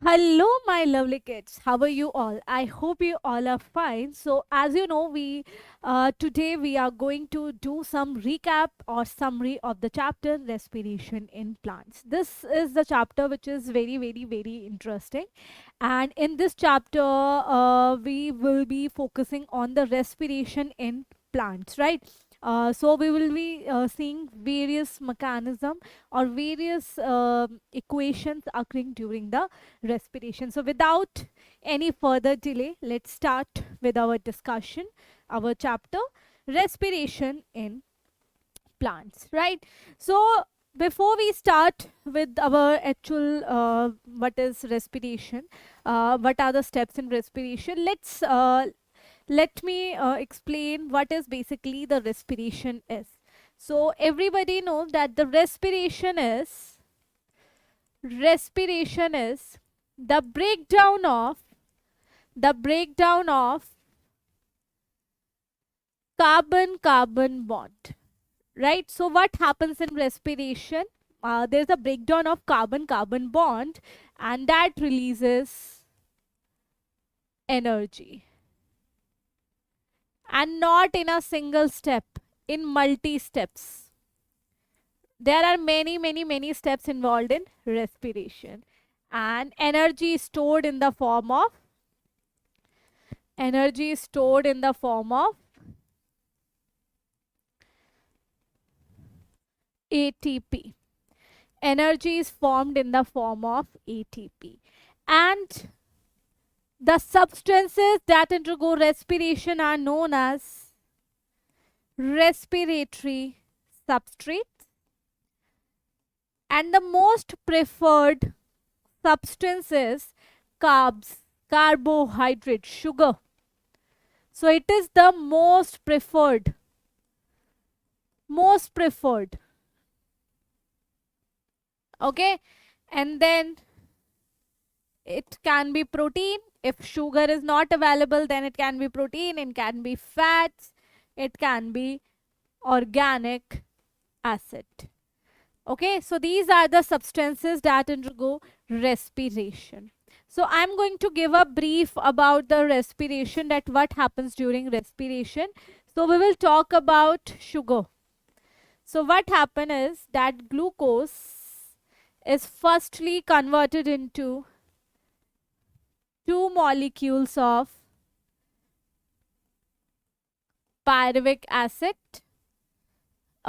Hello, my lovely kids. How are you all? I hope you all are fine. So, as you know, we today we are going to do some recap or summary of the chapter respiration in plants. This is the chapter which is very interesting, and in this chapter, we will be focusing on the respiration in plants, right? So we will be seeing various mechanism or various equations occurring during the respiration. So, without any further delay, let's start with our discussion, our chapter respiration in plants, right? So, before we start with our actual what is respiration, what are the steps in respiration, let me explain what is basically the respiration is. So everybody knows that the respiration is the breakdown of carbon carbon bond, right? So what happens in respiration? There's a breakdown of carbon carbon bond, and that releases energy, and not in a single step, in multi steps. There are many steps involved in respiration, and energy is stored in the form of ATP. Energy is formed in the form of ATP. And the substances that undergo respiration are known as respiratory substrates. And the most preferred substance is carbs, carbohydrate, sugar. So it is the most preferred. Okay. And then it can be protein. If sugar is not available, then it can be protein, it can be fats, it can be organic acid. Okay, so these are the substances that undergo respiration. So I'm going to give a brief about the respiration, that what happens during respiration. So we will talk about sugar. So what happens is that glucose is firstly converted into two molecules of pyruvic acid.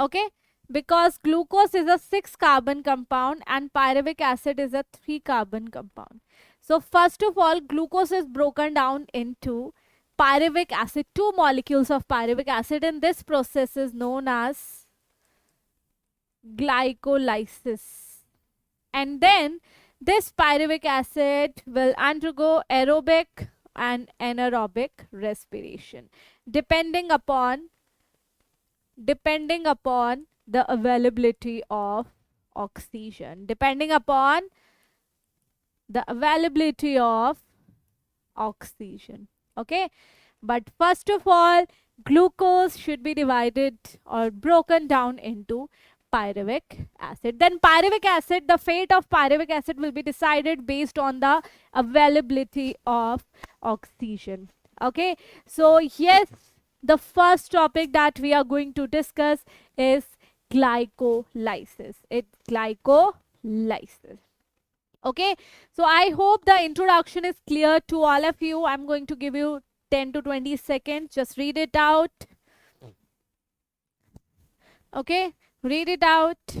Okay, because glucose is a 6 carbon compound and pyruvic acid is a 3 carbon compound. So first of all, glucose is broken down into pyruvic acid, two molecules of pyruvic acid, and this process is known as glycolysis. And then this pyruvic acid will undergo aerobic and anaerobic respiration depending upon the availability of oxygen, okay. But first of all, glucose should be divided or broken down into pyruvic acid. Then pyruvic acid, the fate of pyruvic acid will be decided based on the availability of oxygen. Okay, so yes, the first topic that we are going to discuss is glycolysis. It's glycolysis. Okay, so I hope the introduction is clear to all of you. I'm going to give you 10 to 20 seconds. Just read it out. Okay, read it out.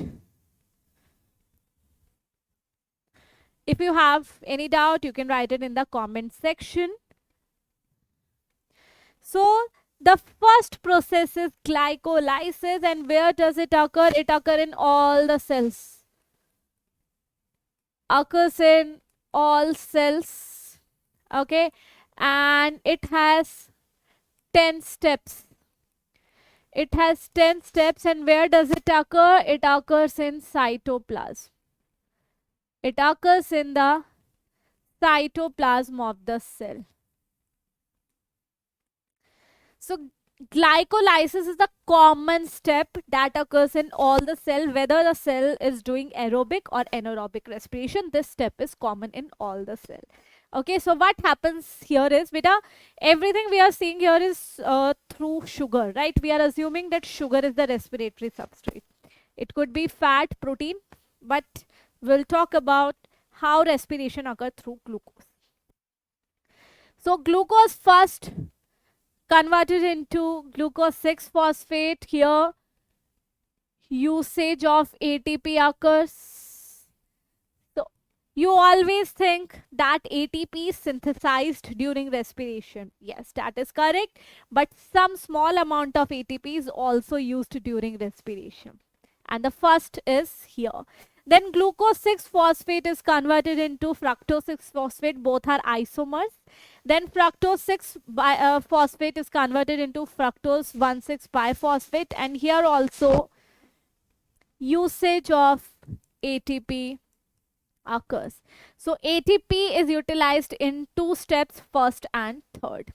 If you have any doubt, you can write it in the comment section. So the first process is glycolysis, and where does it occur? It occurs in all the cells. Occurs in all cells. Okay, and it has 10 steps. It has 10 steps, and where does it occur? It occurs in cytoplasm. It occurs in the cytoplasm of the cell. So Glycolysis is the common step that occurs in all the cell, whether the cell is doing aerobic or anaerobic respiration. This step is common in all the cell. Okay, so what happens here is, beta, everything we are seeing here is through sugar, right? We are assuming that sugar is the respiratory substrate. It could be fat, protein, but we'll talk about how respiration occurs through glucose. So glucose first converted into glucose 6 phosphate. Here usage of ATP occurs. So you always think that ATP is synthesized during respiration. Yes, that is correct, but some small amount of ATP is also used during respiration, and the first is here. Then glucose 6 phosphate is converted into fructose 6 phosphate. Both are isomers. Then fructose 6 phosphate is converted into fructose 1,6 biphosphate, and here also usage of ATP occurs. So ATP is utilized in two steps, first and third.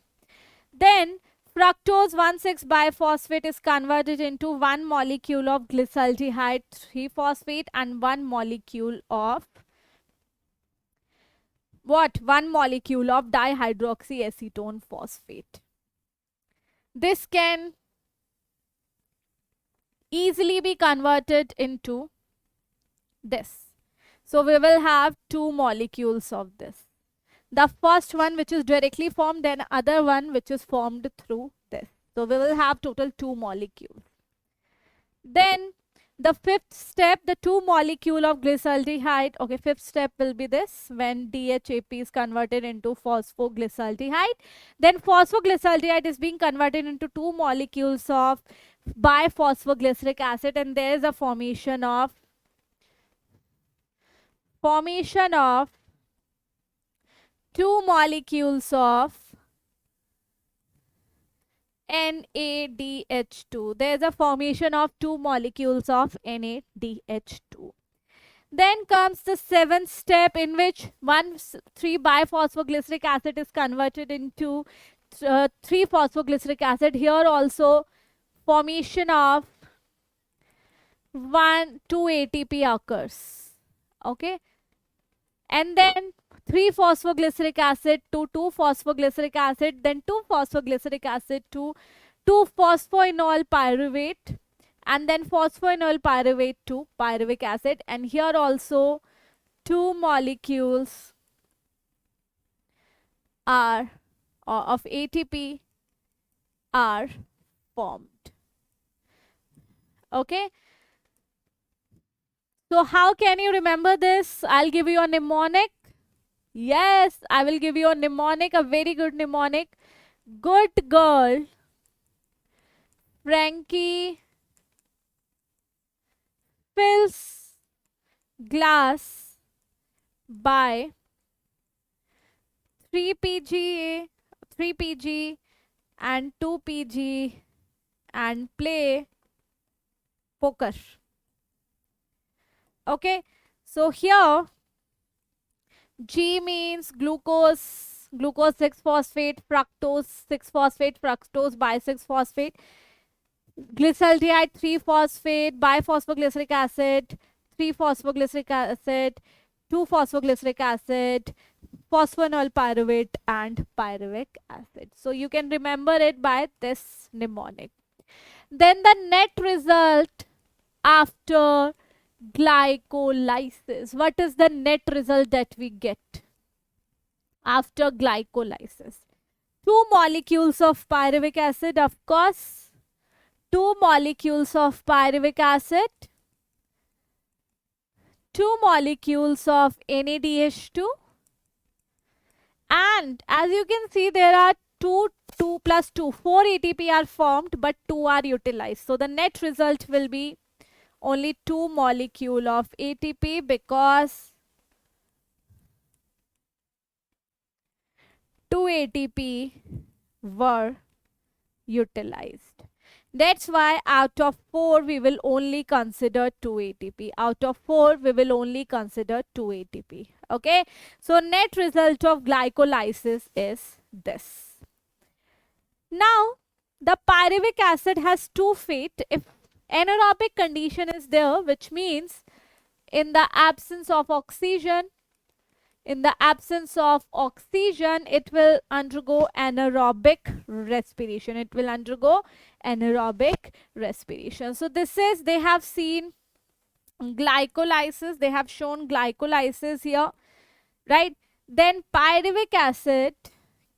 Then fructose 1,6 biphosphate is converted into one molecule of glyceraldehyde 3-phosphate and one molecule of what? One molecule of dihydroxyacetone phosphate. This can easily be converted into this. So we will have two molecules of this. The first one which is directly formed, then other one which is formed through this. So we will have total two molecules. Then the fifth step, the two molecule of glyceraldehyde. Okay, fifth step will be this, when DHAP is converted into phosphoglyceraldehyde. Then phosphoglyceraldehyde is being converted into two molecules of biphosphoglyceric acid, and there is a formation of two molecules of NADH2. There is a formation of two molecules of NADH2. Then comes the seventh step, in which 3-biphosphoglyceric acid is converted into 3-phosphoglyceric acid. Here also formation of 2 ATP occurs. Okay, and then 3-phosphoglyceric acid to 2-phosphoglyceric acid, then 2-phosphoglyceric acid to 2-phosphoenol pyruvate, and then phosphoenol pyruvate to pyruvic acid. And here also two molecules are of ATP are formed. Okay, so how can you remember this? I'll give you a mnemonic. Yes, I will give you a mnemonic, a very good mnemonic. Good girl, Frankie fills glass by 3 pg and 2 pg and play poker. Okay, so here G means glucose 6 phosphate, fructose 6 phosphate, fructose by 6 phosphate, glyceraldehyde 3 phosphate, biphosphoglyceric acid, 3 phosphoglyceric acid, 2 phosphoglyceric acid, phosphoenol pyruvate and pyruvic acid. So you can remember it by this mnemonic. Then the net result after glycolysis. What is the net result that we get after glycolysis? 2 molecules of pyruvic acid, of course, 2 molecules of pyruvic acid, 2 molecules of NADH2, and as you can see, there are 2 plus 2, 4 ATP are formed, but 2 are utilized. So the net result will be only 2 molecule of ATP, because 2 ATP were utilized. That's why out of 4 we will only consider 2 ATP. Out of 4 we will only consider 2 ATP. Okay, so net result of glycolysis is this. Now the pyruvic acid has two fate. If anaerobic condition is there, which means in the absence of oxygen, it will undergo anaerobic respiration. It will undergo anaerobic respiration. So this is, they have seen glycolysis. They have shown glycolysis here, right? Then pyruvic acid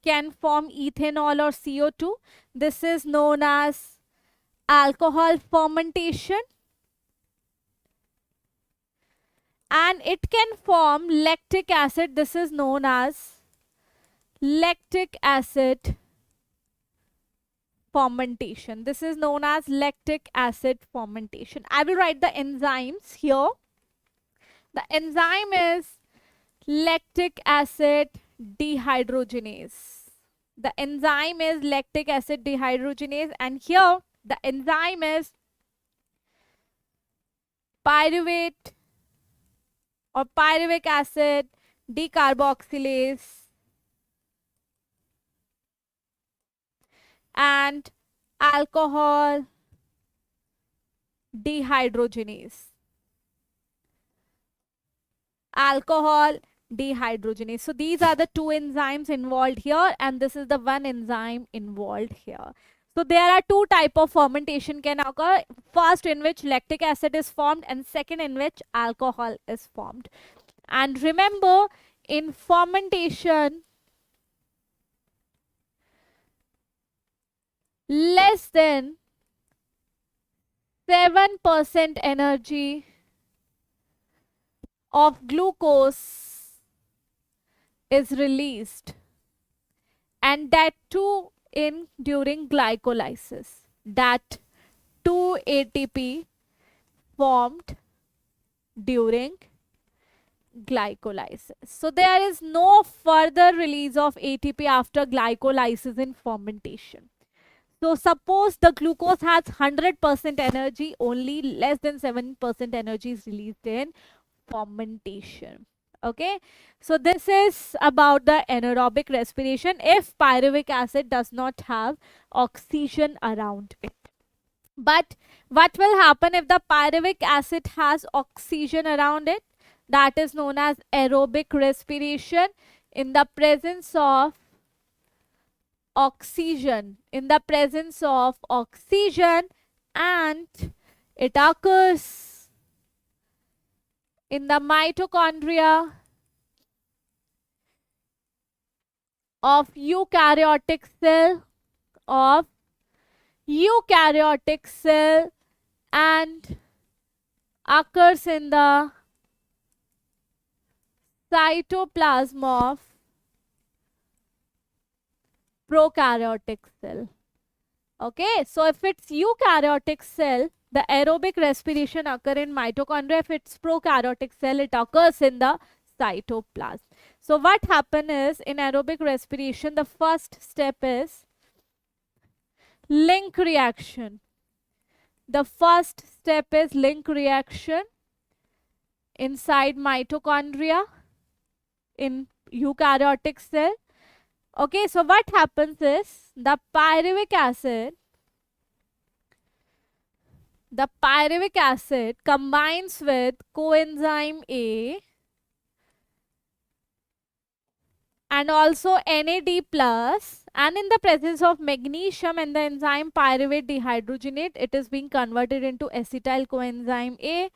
can form ethanol or CO2. This is known as alcohol fermentation. And it can form lactic acid. This is known as lactic acid fermentation. This is known as lactic acid fermentation. I will write the enzymes here. The enzyme is lactic acid dehydrogenase. The enzyme is lactic acid dehydrogenase, and here the enzyme is pyruvate or pyruvic acid decarboxylase and alcohol dehydrogenase. So these are the two enzymes involved here, and this is the one enzyme involved here. So there are two type of fermentation can occur. First, in which lactic acid is formed, and second, in which alcohol is formed. And remember, in fermentation, less than 7% energy of glucose is released, and that too in during glycolysis. That 2 ATP formed during glycolysis. So there is no further release of ATP after glycolysis in fermentation. So suppose the glucose has 100% energy, only less than 7% energy is released in fermentation. Okay, so this is about the anaerobic respiration if pyruvic acid does not have oxygen around it. But what will happen if the pyruvic acid has oxygen around it? That is known as aerobic respiration. In the presence of oxygen, and it occurs in the mitochondria of eukaryotic cell and occurs in the cytoplasm of prokaryotic cell. Okay, so if it's eukaryotic cell, the aerobic respiration occur in mitochondria. If it's prokaryotic cell, it occurs in the cytoplasm. So what happen is, in aerobic respiration, the first step is link reaction. The first step is link reaction inside mitochondria in eukaryotic cell. Okay, so what happens is the pyruvic acid combines with coenzyme A and also NAD plus, and in the presence of magnesium and the enzyme pyruvate dehydrogenate, it is being converted into acetyl coenzyme A,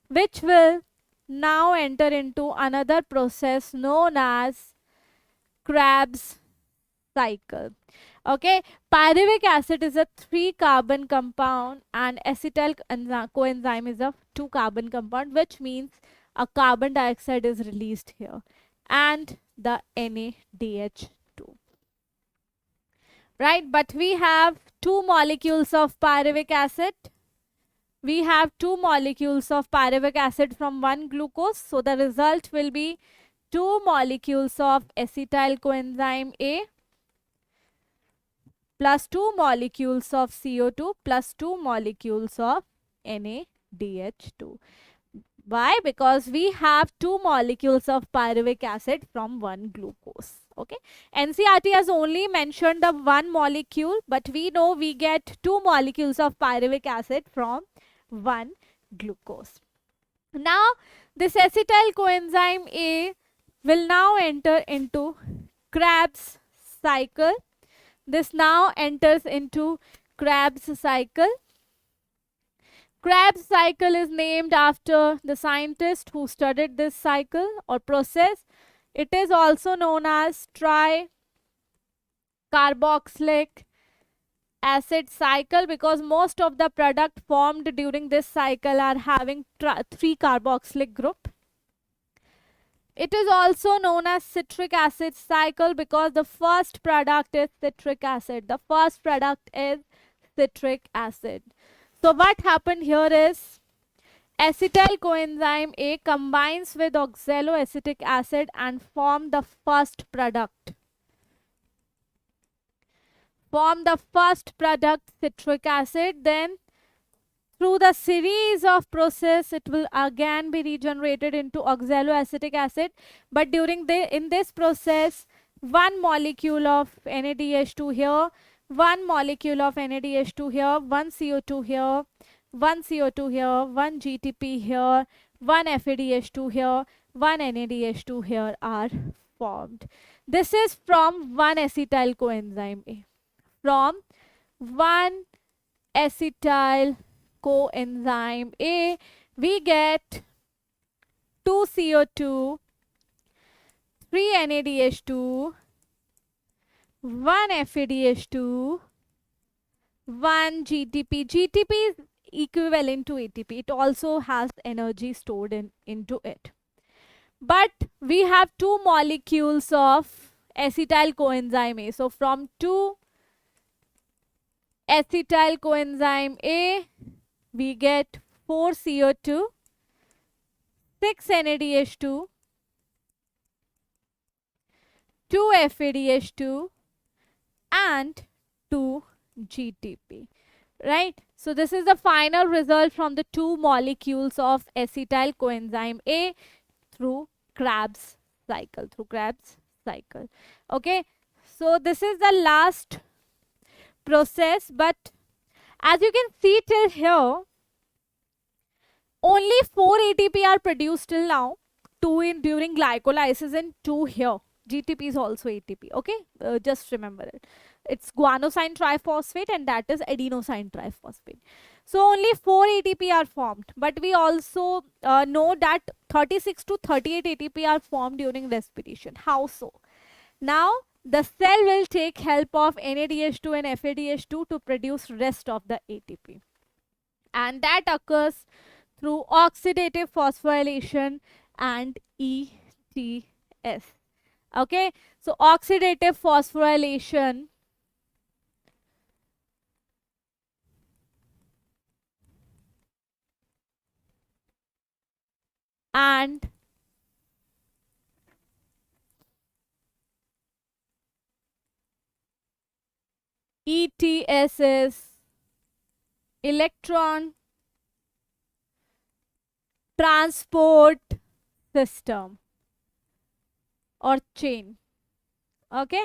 which will now enter into another process known as Krebs cycle. Okay, pyruvic acid is a 3-carbon compound and acetyl coenzyme is a 2-carbon compound, which means a carbon dioxide is released here and the NaDH2. Right, but we have 2 molecules of pyruvic acid. We have 2 molecules of pyruvic acid from 1 glucose. So the result will be 2 molecules of acetyl coenzyme A plus 2 molecules of CO2 plus 2 molecules of NaDH2. Why? Because we have 2 molecules of pyruvic acid from 1 glucose. Okay, NCRT has only mentioned the one molecule, but we know we get two molecules of pyruvic acid from one glucose. Now this acetyl coenzyme A will now enter into Krebs cycle. This now enters into Krebs cycle. Krebs cycle is named after the scientist who studied this cycle or process. It is also known as tricarboxylic acid cycle because most of the product formed during this cycle are having 3 carboxylic group. It is also known as citric acid cycle because the first product is citric acid. The first product is citric acid. So what happened here is acetyl coenzyme A combines with oxaloacetic acid and form the first product. Form the first product citric acid. Then through the series of process it will again be regenerated into oxaloacetic acid, but during in this process one molecule of NADH2 here, one molecule of NADH2 here, one CO2 here, one CO2 here, one GTP here, one FADH2 here, one NADH2 here are formed. This is from one acetyl coenzyme A. From one acetyl coenzyme A, we get 2 CO2, 3 NADH2, 1 FADH2, 1 GTP. GTP is equivalent to ATP. It also has energy stored into it. But we have two molecules of acetyl coenzyme A. So from 2 acetyl coenzyme A, we get 4 CO2, 6 NADH2, 2 FADH2 and 2 GTP. Right? So this is the final result from the two molecules of acetyl coenzyme A through Krebs cycle. Okay. So this is the last process, but as you can see till here, only 4 ATP are produced till now, 2 during glycolysis and 2 here. GTP is also ATP. Okay, just remember it. It's guanosine triphosphate and that is adenosine triphosphate. So only 4 ATP are formed, but we also know that 36 to 38 ATP are formed during respiration. How so? Now the cell will take help of NADH2 and FADH2 to produce rest of the ATP, and that occurs through oxidative phosphorylation and ETS. Okay, so oxidative phosphorylation and ETS is electron transport system or chain. Okay,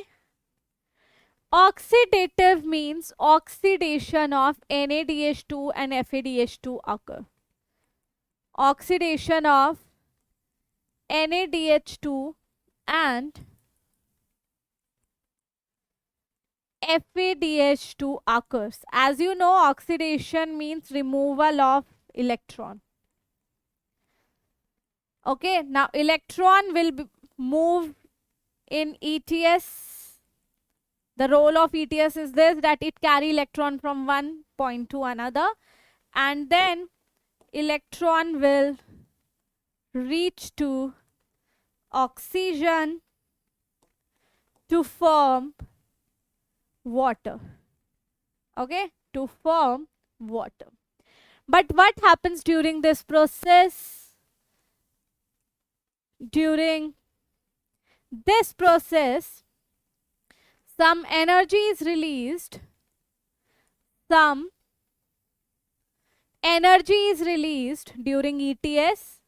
oxidative means oxidation of NADH2 and FADH2 occur. Oxidation of NADH2 and FADH2 occurs. As you know, oxidation means removal of electron. Okay, now electron will move in ETS. The role of ETS is this, that it carry electron from one point to another, and then electron will reach to oxygen to form water. Okay, to form water. But what happens during this process? During this process, some energy is released, some energy is released during ETS,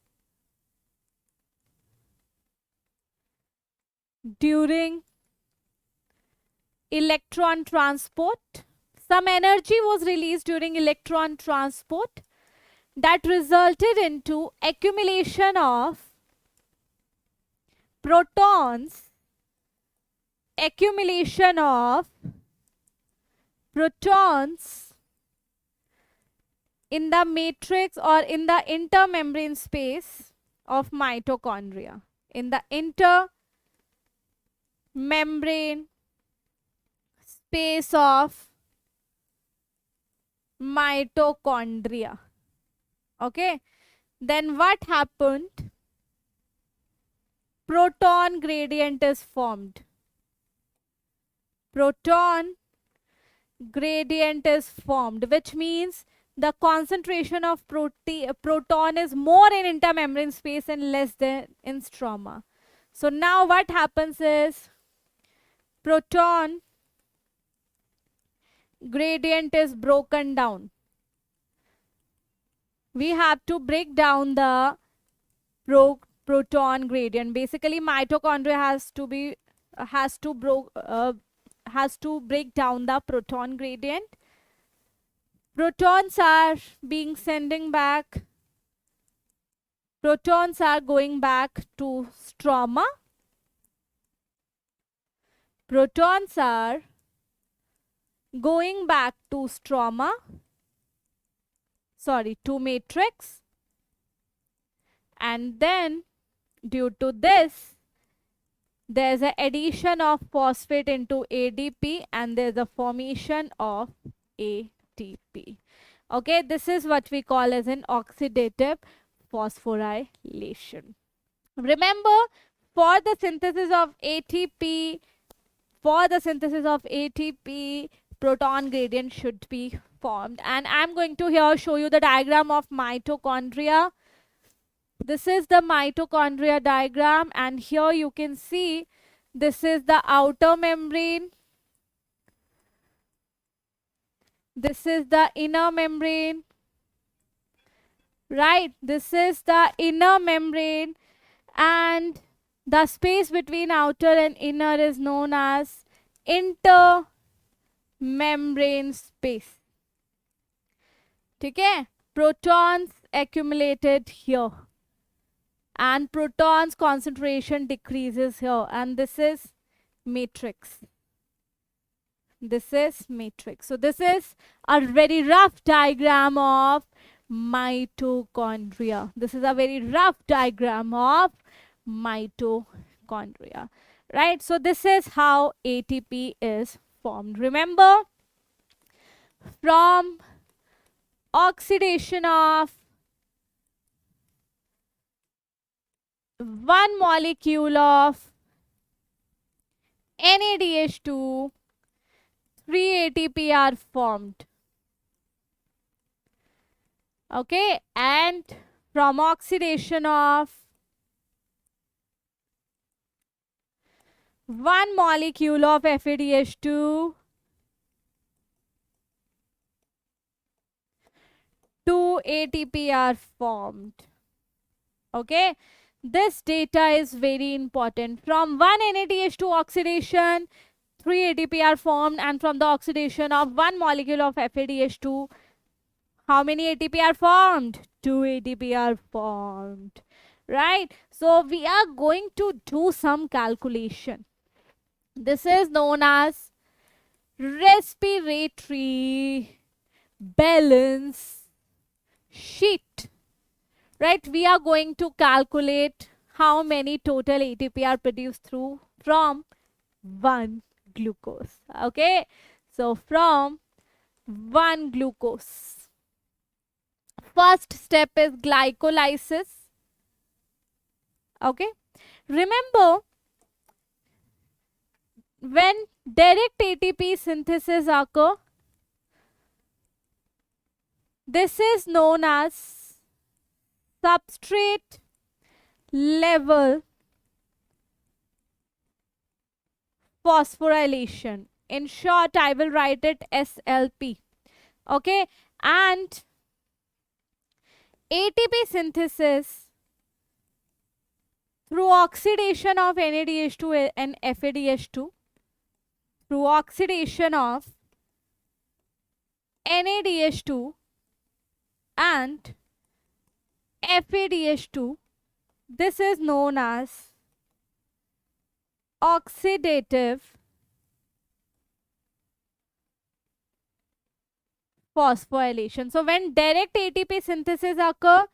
during electron transport. Some energy was released during electron transport that resulted into protons, accumulation of protons in the matrix or in the intermembrane space of mitochondria. In the intermembrane space of mitochondria. Okay, then what happened? Proton gradient is formed. Proton gradient is formed, which means the concentration of proton is more in intermembrane space and less than in stroma. So now what happens is proton gradient is broken down. We have to break down the proton gradient. Basically, mitochondria has to break down the proton gradient. Protons are going back to stroma. Protons are going back to stroma, to matrix, and then due to this there's an addition of phosphate into ADP and there's a formation of ATP. Okay, this is what we call as an oxidative phosphorylation. Remember, for the synthesis of ATP, proton gradient should be formed. And I'm going to here show you the diagram of mitochondria. This is the mitochondria diagram, and here you can see this is the outer membrane. This is the inner membrane. Right? This is the inner membrane, and the space between outer and inner is known as intermembrane space. Okay? Protons accumulated here, and protons concentration decreases here, and this is matrix. This is matrix. So this is a very rough diagram of mitochondria. This is a very rough diagram of mitochondria. Right? So this is how ATP is formed. Remember, from oxidation of one molecule of NADH2, 3 ATP are formed. Okay, and from oxidation of one molecule of FADH2, 2 ATP are formed. Okay, this data is very important. From one NADH2 oxidation, 3 ATP are formed, and from the oxidation of one molecule of FADH2, how many ATP are formed? 2 ATP are formed. Right? So we are going to do some calculation. This is known as respiratory balance sheet. Right? We are going to calculate how many total ATP are produced from one glucose. Okay, so from one glucose, first step is glycolysis. Okay, remember, when direct ATP synthesis occur, this is known as substrate level phosphorylation. In short, I will write it SLP. Okay, and ATP synthesis through oxidation of NADH2 and FADH2 through oxidation of NADH2 and FADH2. This is known as oxidative phosphorylation. So when direct ATP synthesis occur,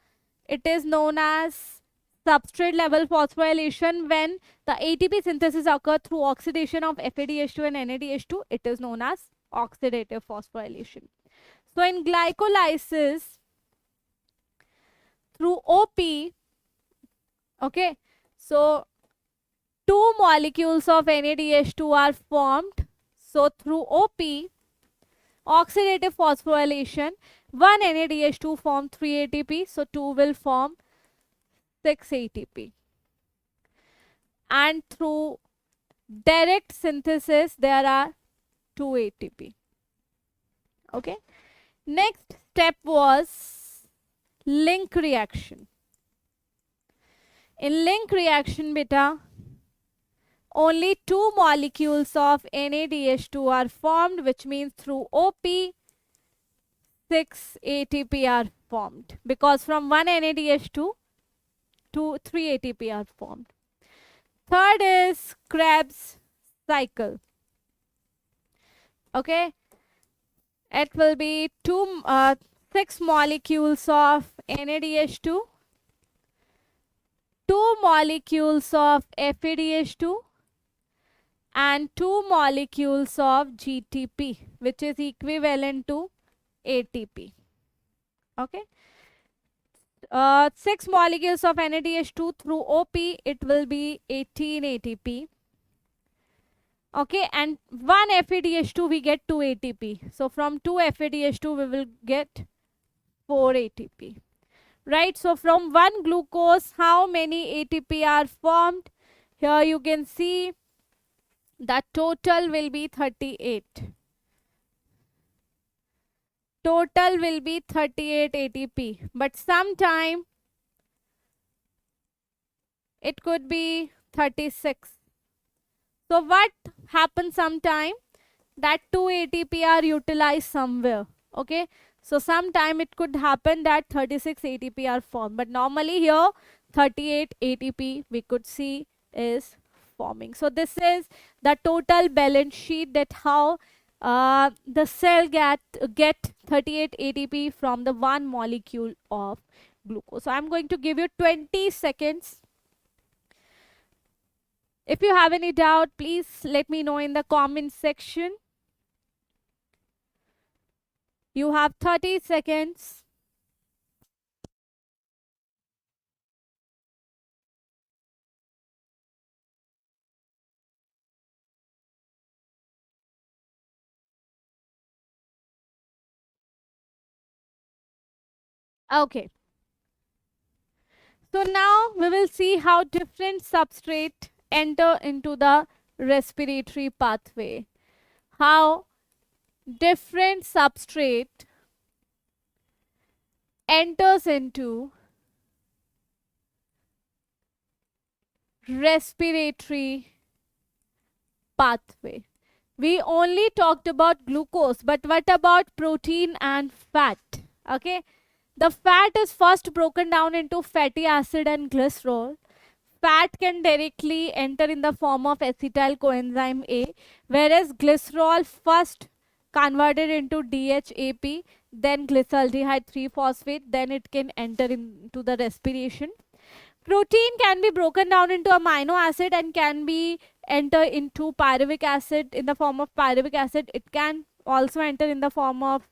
it is known as substrate level phosphorylation. When the ATP synthesis occur through oxidation of FADH2 and NADH2, it is known as oxidative phosphorylation. So in glycolysis through OP, okay, so two molecules of NADH2 are formed. So through OP, oxidative phosphorylation, one NADH2 form 3 ATP, so 2 will form 6 ATP. And through direct synthesis, there are 2 ATP. Okay. Next step was link reaction. In link reaction, beta, only 2 molecules of NADH2 are formed, which means through OP, 6 ATP are formed, because from 1 NADH2 to 3 ATP are formed. Third is Krebs cycle. Okay, it will be 6 molecules of NADH2, 2 molecules of FADH2, and 2 molecules of GTP, which is equivalent to ATP. Okay. 6 molecules of NADH2 through OP, it will be 18 ATP. Okay, and 1 FADH2 we get 2 ATP. So from 2 FADH2 we will get 4 ATP. Right, so from 1 glucose, how many ATP are formed? Here you can see the total will be 38. Total will be 38 ATP, but sometime it could be 36. So what happens sometime? That 2 ATP are utilized somewhere. Okay, so sometime it could happen that 36 ATP are formed, but normally here 38 ATP we could see is forming. So this is the total balance sheet, that how the cell get 38 ATP from the 1 molecule of glucose. So I'm going to give you 20 seconds. If you have any doubt, please let me know in the comment section. You have 30 seconds. Okay. So now we will see how different substrate enter into the respiratory pathway. How different substrate enters into respiratory pathway. We only talked about glucose, but what about protein and fat? Okay, the fat is first broken down into fatty acid and glycerol. Fat can directly enter in the form of acetyl coenzyme A, whereas glycerol first converted into DHAP, then glyceraldehyde 3-phosphate, then it can enter into the respiration. Protein can be broken down into amino acid and can be enter into pyruvic acid in the form of pyruvic acid. It can also enter in the form of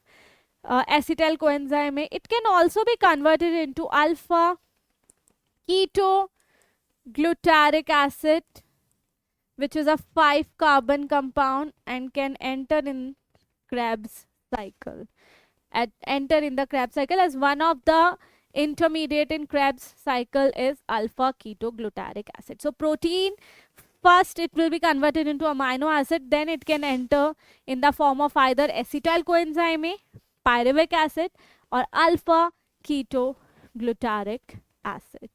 acetyl coenzyme A. It can also be converted into alpha keto glutaric acid, which is a 5-carbon compound and can enter in Krebs cycle. Enter in the Krebs cycle as one of the intermediate in Krebs cycle is alpha ketoglutaric acid. So protein, first it will be converted into amino acid, then it can enter in the form of either acetyl coenzyme A, pyruvic acid, or alpha ketoglutaric acid.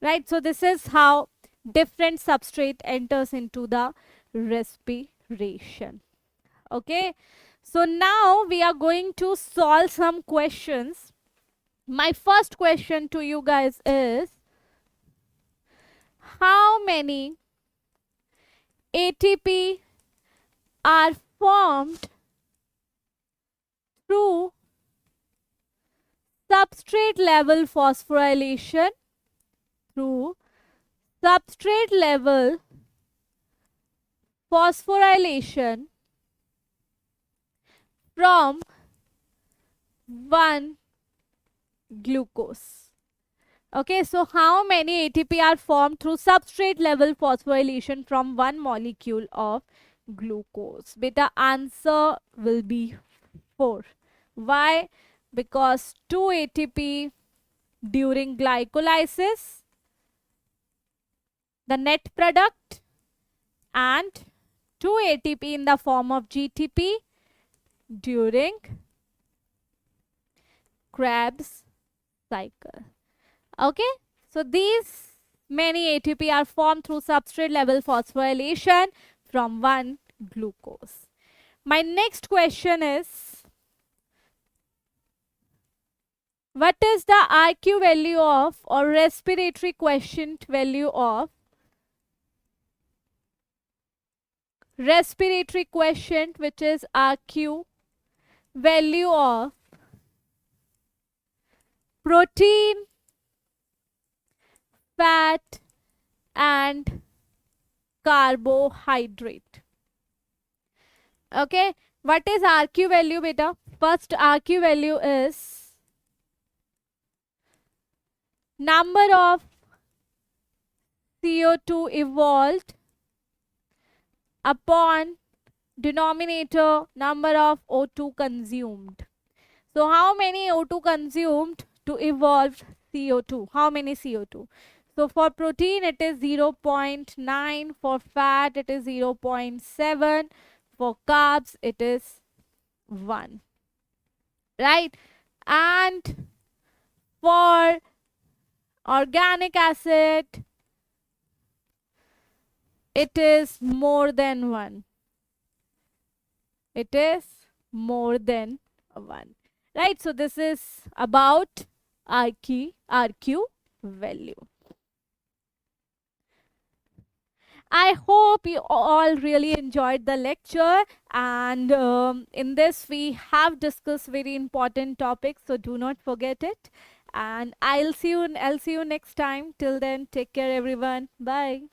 Right, so this is how different substrate enters into the respiratory respiration. Okay, so now we are going to solve some questions. My first question to you guys is, how many ATP are formed through substrate level phosphorylation, through substrate level phosphorylation from 1 glucose? Okay, so how many ATP are formed through substrate level phosphorylation from one molecule of glucose? Beta, answer will be 4. Why? Because 2 ATP during glycolysis, the net product, and 2 ATP in the form of GTP during Krebs cycle. Okay, so these many ATP are formed through substrate level phosphorylation from 1 glucose. My next question is, what is the RQ value of, or respiratory quotient value of, respiratory quotient, which is RQ value of protein, fat and carbohydrate? Okay, what is RQ value, beta? First RQ value is number of CO2 evolved upon denominator number of O2 consumed. So how many O2 consumed to evolve CO2? How many CO2? So for protein it is 0.9, for fat it is 0.7, for carbs it is 1. Right? And for organic acid it is more than 1. It is more than 1. Right? So this is about RQ value. I hope you all really enjoyed the lecture, and in this we have discussed very important topics, so do not forget it. And I'll see you next time. Till then, take care everyone. Bye.